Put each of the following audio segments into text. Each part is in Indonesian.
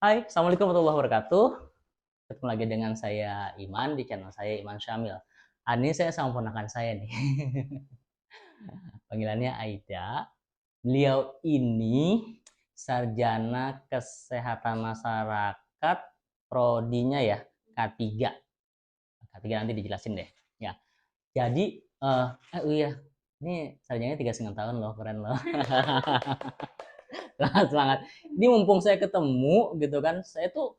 Hai, Assalamualaikum warahmatullahi wabarakatuh. Ketemu lagi dengan saya Iman di channel saya Iman Syamil. Ini saya sama ponakan saya nih. Panggilannya Aida. Beliau ini sarjana kesehatan masyarakat prodinya ya K3. K3 nanti dijelasin deh. Ya. Jadi oh iya, ini sarjananya 3,5 tahun loh, keren loh. Semangat, semangat. Ini mumpung saya ketemu gitu kan, saya tuh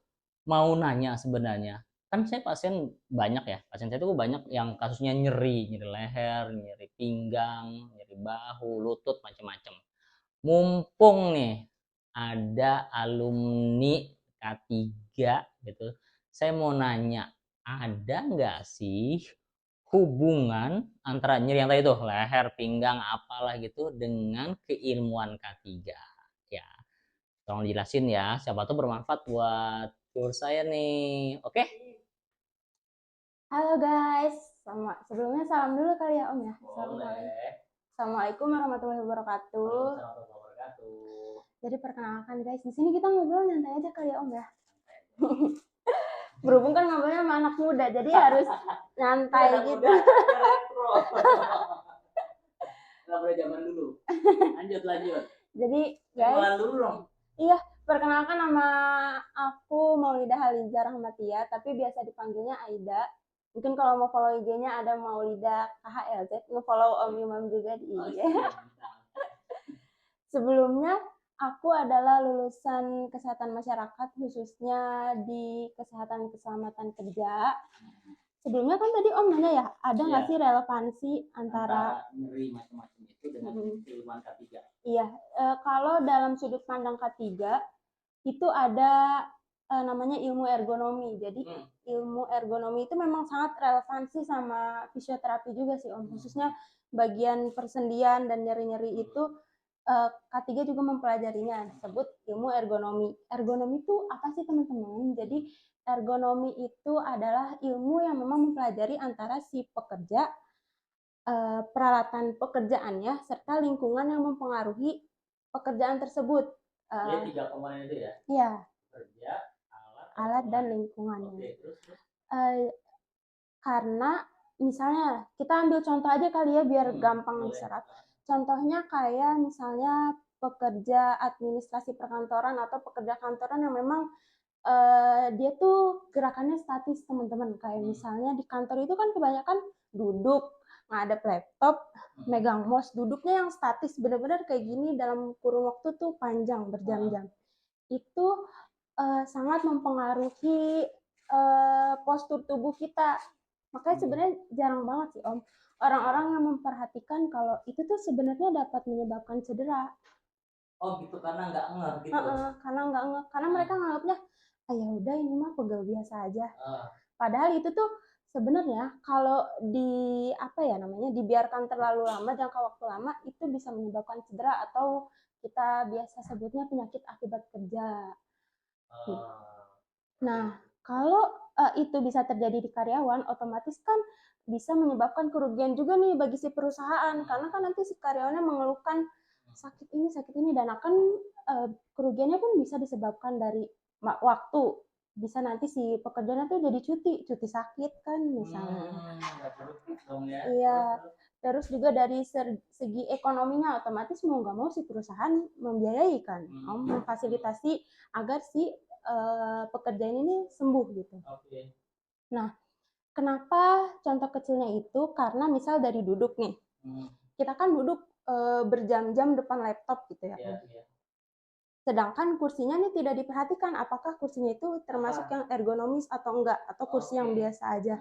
mau nanya sebenarnya. Kan saya pasien banyak ya, pasien saya tuh banyak yang kasusnya nyeri, nyeri leher, nyeri pinggang, nyeri bahu, lutut, macam-macam. Mumpung nih ada alumni K3 gitu, saya mau nanya, ada nggak sih hubungan antara nyeri yang tadi tuh leher, pinggang, apalah gitu dengan keilmuan K3? Ya, tolong dijelasin ya, siapa tuh bermanfaat buat tour saya nih. Oke? Halo guys, sebelumnya salam dulu kali ya Om ya. Boleh. Assalamualaikum warahmatullahi wabarakatuh. Waalaikumsalam warahmatullahi wabarakatuh. Jadi perkenalkan guys, di sini kita ngobrol nyantai aja kali ya Om ya. Berhubung kan ngobrolnya sama anak muda, jadi harus nyantai gitu. Nggak boleh zaman dulu. Lanjut, lanjut. Jadi Kenalan guys, dulu dong. iya perkenalkan nama aku Maulida Haliza Rahmatia, tapi biasa dipanggilnya Aida. Mungkin kalau mau follow IG-nya ada Maulida KHLZ, nge-follow Om Imam juga di Oh, IG. siap. Sebelumnya aku adalah lulusan kesehatan masyarakat khususnya di kesehatan keselamatan kerja. Sebelumnya kan tadi Om nanya ya, ada nggak Iya, sih relevansi antara antara nyeri macam-macam itu dengan keilmuan K3. iya, kalau dalam sudut pandang K3 itu ada namanya ilmu ergonomi. Jadi ilmu ergonomi itu memang sangat relevansi sama fisioterapi juga sih Om. Khususnya bagian persendian dan nyeri-nyeri itu K3 juga mempelajarinya, disebut ilmu ergonomi. Ergonomi itu apa sih teman-teman? Jadi ergonomi itu adalah ilmu yang memang mempelajari antara si pekerja, peralatan pekerjaannya, serta lingkungan yang mempengaruhi pekerjaan tersebut. Jadi 3 komponen itu ya? Iya, Kerja, alat, dan alat dan lingkungan. lingkungannya. Oke, terus? Eh, karena misalnya kita ambil contoh aja kali ya biar gampang Boleh. diserap. Contohnya kayak misalnya pekerja administrasi perkantoran atau pekerja kantoran yang memang dia tuh gerakannya statis teman-teman. Kayak misalnya di kantor itu kan kebanyakan duduk, ngadep laptop, megang mouse, duduknya yang statis benar-benar kayak gini dalam kurun waktu tuh panjang berjam-jam. Itu sangat mempengaruhi postur tubuh kita. Makanya sebenarnya jarang banget sih Om orang-orang yang memperhatikan kalau itu tuh sebenarnya dapat menyebabkan cedera. Oh gitu, karena nggak ngeh gitu. Karena nggak nge karena mereka nganggapnya ah ya udah ini mah pegel biasa aja. Padahal itu tuh sebenarnya kalau di apa ya namanya dibiarkan terlalu lama jangka waktu lama itu bisa menyebabkan cedera atau kita biasa sebutnya penyakit akibat kerja. Nah, kalau itu bisa terjadi di karyawan, otomatis kan bisa menyebabkan kerugian juga nih bagi si perusahaan, karena kan nanti si karyawannya mengeluhkan sakit ini, dan akan kerugiannya pun bisa disebabkan dari waktu. Bisa nanti si pekerjanya tuh jadi cuti sakit kan misalnya. Ya. Iya, terus juga dari segi ekonominya otomatis mau nggak mau si perusahaan membiayai kan, memfasilitasi agar si pekerja ini sembuh gitu. Nah, kenapa contoh kecilnya itu? Karena misal dari duduk nih, kita kan duduk berjam-jam depan laptop gitu ya. Sedangkan kursinya nih tidak diperhatikan apakah kursinya itu termasuk yang ergonomis atau enggak, atau kursi yang biasa aja.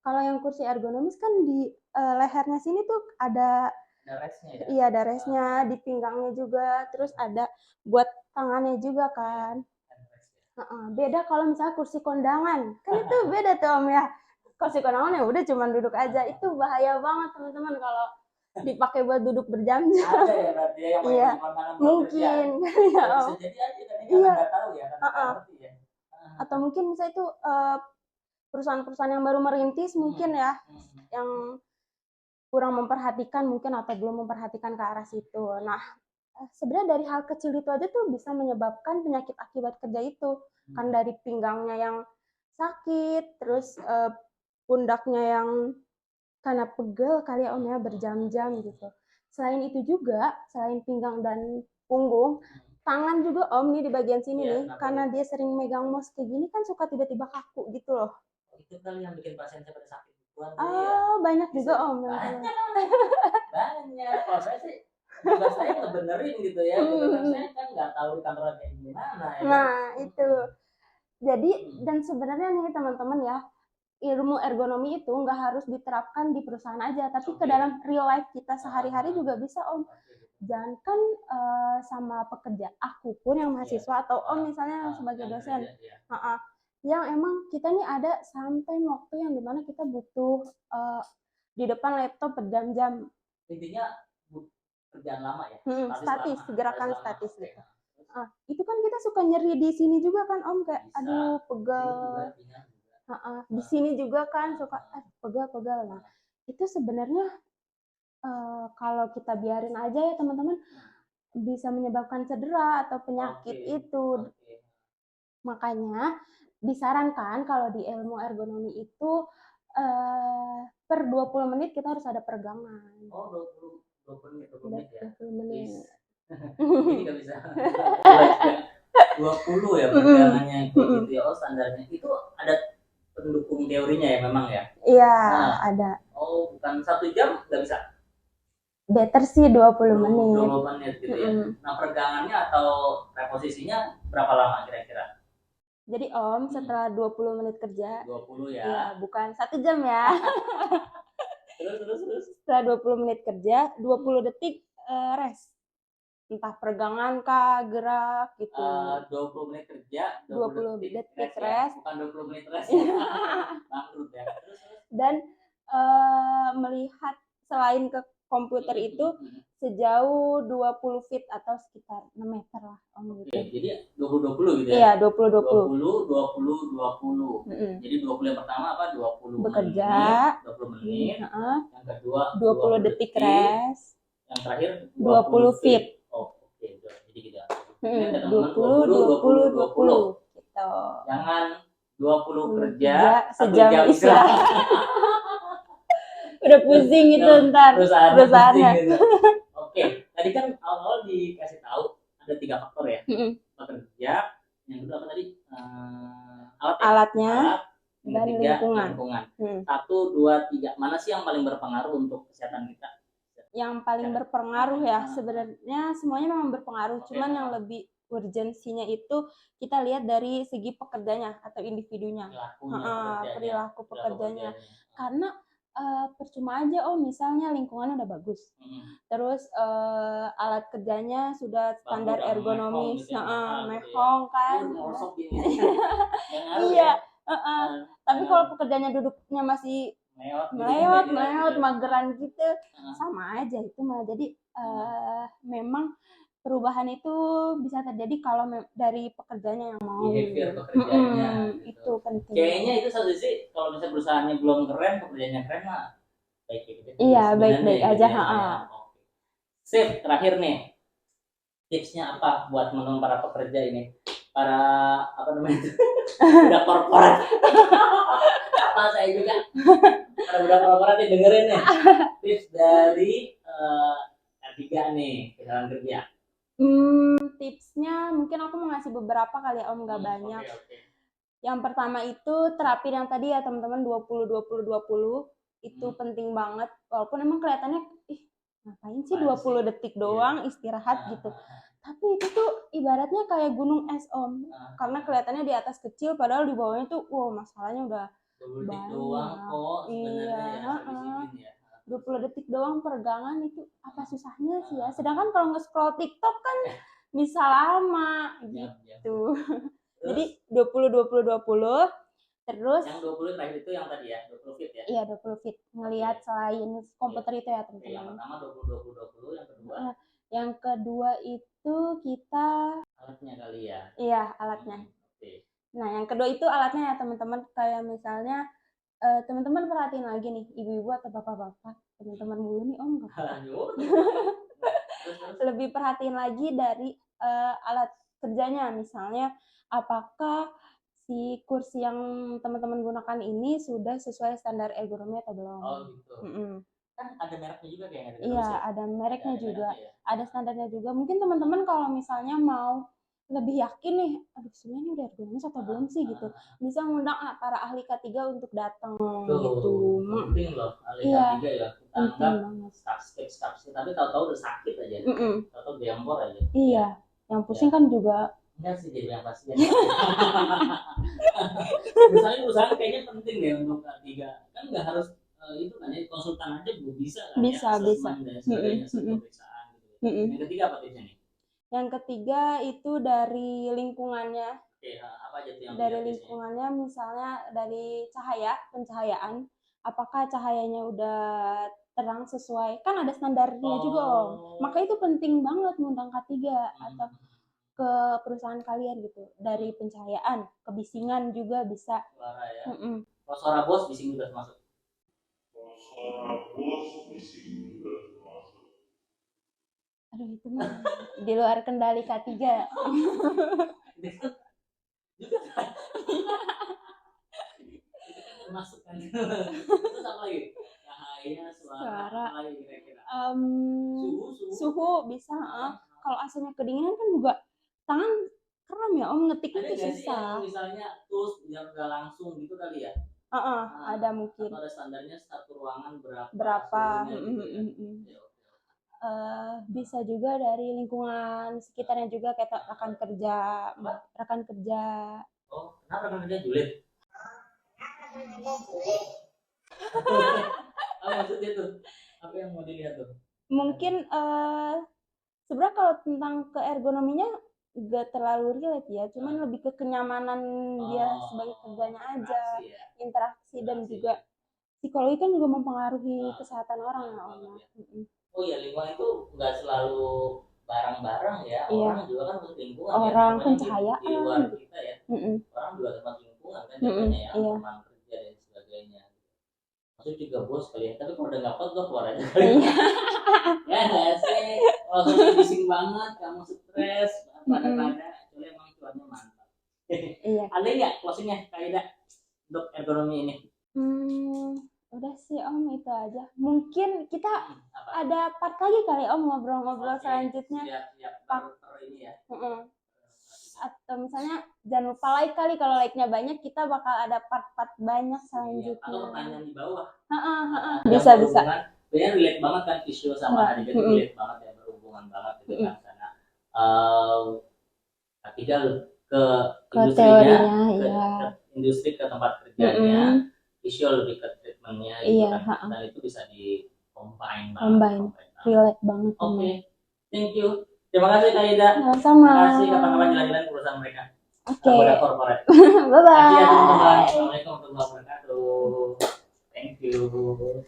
Kalau yang kursi ergonomis kan di lehernya sini tuh ada resnya ya? Iya, ada resnya, di pinggangnya juga, terus ada buat tangannya juga kan. Beda kalau misalnya kursi kondangan, kan itu beda tuh Om ya. Kursi kondangan ya udah cuman duduk aja, itu bahaya banget teman-teman kalau dipakai buat duduk berjam-jam. Ada ya berarti ya yang Iya, kondangan mungkin ya bisa Om. jadi aja kan karena Iya, nggak tahu ya, karena nggak ngerti ya. atau mungkin misalnya itu perusahaan-perusahaan yang baru merintis mungkin ya, yang kurang memperhatikan mungkin atau belum memperhatikan ke arah situ. Nah, sebenarnya dari hal kecil itu aja tuh bisa menyebabkan penyakit akibat kerja itu. Kan dari pinggangnya yang sakit, terus pundaknya yang karena pegel kali ya Om ya, berjam-jam gitu. Selain itu juga, selain pinggang dan punggung, tangan juga Om nih di bagian sini nih, karena dia sering megang mouse kayak gini kan suka tiba-tiba kaku gitu loh. Itu kali yang bikin pasien saya pada sakit duluan ya. Oh, banyak juga Om. Banyak. Kalau saya sih tugas saya ngebenerin gitu ya. Gitu kan saya kan nggak tahu di kantor kayak gimana ya. Nah, itu. Jadi dan sebenarnya nih teman-teman ya, ilmu ergonomi itu nggak harus diterapkan di perusahaan aja, tapi ke dalam real life kita sehari-hari juga bisa Om. Jangankan sama pekerja, aku pun yang mahasiswa atau Om misalnya sebagai dosen, yang emang kita nih ada sampai waktu yang dimana kita butuh di depan laptop berjam-jam. Intinya kerjaan lama ya? Statis, gerakan statis gitu. Itu kan kita suka nyeri di sini juga kan Om, kayak aduh pegel. Di sini juga kan suka pegel-pegel. Nah, itu sebenarnya kalau kita biarin aja ya teman-teman, bisa menyebabkan cedera atau penyakit itu. Makanya disarankan kalau di ilmu ergonomi itu per 20 menit kita harus ada peregangan. Oh, 20 menit ya? 20 menit. Ini nggak bisa. 20 ya peregangannya gitu ya. Oh, standarnya. Itu ada pendukung teorinya ya memang ya? Iya, ada. Oh, bukan 1 jam nggak bisa? Better sih 20 menit. 20 menit gitu ya. Nah, peregangannya atau reposisinya berapa lama kira-kira? Jadi Om, setelah 20 menit kerja, 20 ya? Ya, bukan 1 jam ya. Terus. Setelah 20 menit kerja, 20 detik rest. Entah peregangan kah, gerak gitu. 20 menit kerja, 20 detik rest. Ya? Bukan 20 menit rest ya? Bangkrut ya? Terus. Dan melihat selain ke komputer itu sejauh 20 feet atau sekitar 6 meter lah Om gitu. Jadi 20-20 gitu ya? Iya, 20-20. 20-20-20. Jadi 20 yang pertama apa? 20 bekerja, menit, 20 menit. Yang kedua 20 detik rest. Yang terakhir 20 feet. Oh, oke. Jadi gitu ya. 20 gitu. Jangan 20 kerja, sejam istirahat. Udah pusing itu ntar perusahaannya. Gitu. Oke, tadi kan awal-awal dikasih tahu ada 3 faktor ya. Pekerja, yang kedua apa tadi? Alatnya, dan lingkungan. 1, 2, 3. Mana sih yang paling berpengaruh untuk kesehatan kita? Yang paling berpengaruh ya sebenarnya semuanya memang berpengaruh, cuman yang lebih urgensinya itu kita lihat dari segi pekerjanya atau individunya, perilaku pekerjanya. Karena percuma aja misalnya lingkungannya udah bagus, terus alat kerjanya sudah standar ergonomis, mehong kan, iya, tapi kalau pekerjanya duduknya masih melewat mageran gitu, sama aja itu mah. Jadi memang perubahan itu bisa terjadi kalau dari pekerjanya yang mau. Behavior pekerjaannya itu penting. Kayaknya itu satu sih, kalau misalnya perusahaannya belum keren, pekerjaannya keren mah baik-baik aja. Iya, baik-baik aja. Sip, terakhir nih. Tipsnya apa buat teman-teman para pekerja ini? Para apa namanya? Udah korporat. Apa saya juga. Para budak korporat nih dengerin nih. Tips dari R3 nih, ke dalam kerja. Tipsnya mungkin aku mau ngasih beberapa kali ya Om, nggak banyak. Yang pertama itu terapin yang tadi ya teman-teman, 20-20-20 itu penting banget. Walaupun emang kelihatannya ngapain sih 20 detik doang istirahat gitu. Tapi itu tuh ibaratnya kayak gunung es Om. Karena kelihatannya di atas kecil padahal di bawahnya tuh masalahnya udah banyak. Iya, 20 detik doang peregangan itu apa susahnya sih ya. Sedangkan kalau nge-scroll TikTok kan bisa lama gitu. Jadi 20-20-20. Terus yang 20 terakhir itu yang tadi ya, 20 feet ya? Iya, 20 feet. Ngelihat selain komputer itu ya teman-teman. Yang pertama 20-20-20, yang kedua? Yang kedua itu kita alatnya kali ya? Iya, alatnya. Nah, yang kedua itu alatnya ya teman-teman. Kayak misalnya teman-teman perhatiin lagi nih, ibu-ibu atau bapak-bapak, teman-teman dulu nih Om. lebih perhatiin lagi dari alat kerjanya, misalnya apakah si kursi yang teman-teman gunakan ini sudah sesuai standar ergonomi atau belum. Oh gitu. Kan ada mereknya juga kayaknya. Iya, ada mereknya juga, mereknya ya? ada standarnya juga. Mungkin teman-teman kalau misalnya mau lebih yakin nih, aduh sebenarnya ini udah ergonomis atau belum sih gitu, bisa ngundang para ahli K3 untuk datang gitu. Penting loh ahli Iya, K3 ya. Kita anggap staff-staff, tapi tahu-tahu udah sakit aja. Tahu-tahu bembor aja. Iya, yang pusing kan juga. Enggak sih jadi yang pasien. Misalnya perusahaan kayaknya penting deh untuk K3. Kan nggak harus itu kan ya, konsultan aja bisa kan bisa, ya, bisa. dan sebagainya, pemeriksaan gitu. Yang ketiga apa tipsnya nih? Yang ketiga itu dari lingkungannya. Oke, apa aja tuh yang dari lingkungannya, misalnya dari pencahayaan, apakah cahayanya udah terang sesuai, kan ada standarnya juga Om. Maka itu penting banget ngundang K3 atau ke perusahaan kalian gitu. Dari pencahayaan, kebisingan juga bisa. Suara ya. Kalau suara bos bising juga termasuk. Aduh itu mah di luar kendali K3. Masuk kan. Terus apa lagi? Cahaya, suara, apa lagi kira-kira? Suhu bisa. Kalau AC-nya kedinginan kan juga tangan kram ya Om, ngetiknya tuh susah. Misalnya tools yang udah langsung gitu kali ya? Ada mungkin. Atau ada standarnya satu ruangan berapa. Gitu ya? Bisa juga dari lingkungan sekitarnya juga, kayak rekan kerja. Oh, kenapa rekan kerja julid? Apa maksudnya tuh? Apa yang mau dilihat tuh? Mungkin sebenarnya kalau tentang keergonominya gak terlalu relate ya, cuman lebih ke kenyamanan dia sebagai kerjanya aja, interaksi dan juga psikologi kan juga mempengaruhi kesehatan orang ya Om. Oh iya, lingkungan itu nggak selalu barang-barang ya, orang juga kan butuh lingkungan. Orang pencahayaan di luar kita ya, orang juga termasuk lingkungan kan jadinya ya, teman kerja dan sebagainya. Maksudnya juga bos kali ya, tapi kalau udah nggak kuat keluar aja kali. Ya nggak sih, kalau sudah bising banget, kamu stres, pada soalnya emang cuannya mantap. Ada nggak closingnya Kak untuk ergonomi ini? Udah sih Om, itu aja. Mungkin kita ada part lagi kali Om, ngobrol-ngobrol selanjutnya. Ini ya. Atau misalnya jangan lupa like kali, kalau like-nya banyak kita bakal ada part-part banyak selanjutnya. Atau pertanyaan di bawah. Bisa. Sebenarnya relate banget kan visual sama hari itu relate banget ya, berhubungan banget gitu kan, karena ketika ke industrinya, ke industri, ke tempat kerjanya, visual lebih ke treatmentnya gitu kan, dan itu bisa di combine relate banget. Oke. Thank you, terima kasih Kak Ida. Sama. Terima kasih, kapan-kapan jalan-jalan perusahaan mereka. Oke. Corporate. Bye bye. Assalamualaikum warahmatullahi wabarakatuh. Thank you.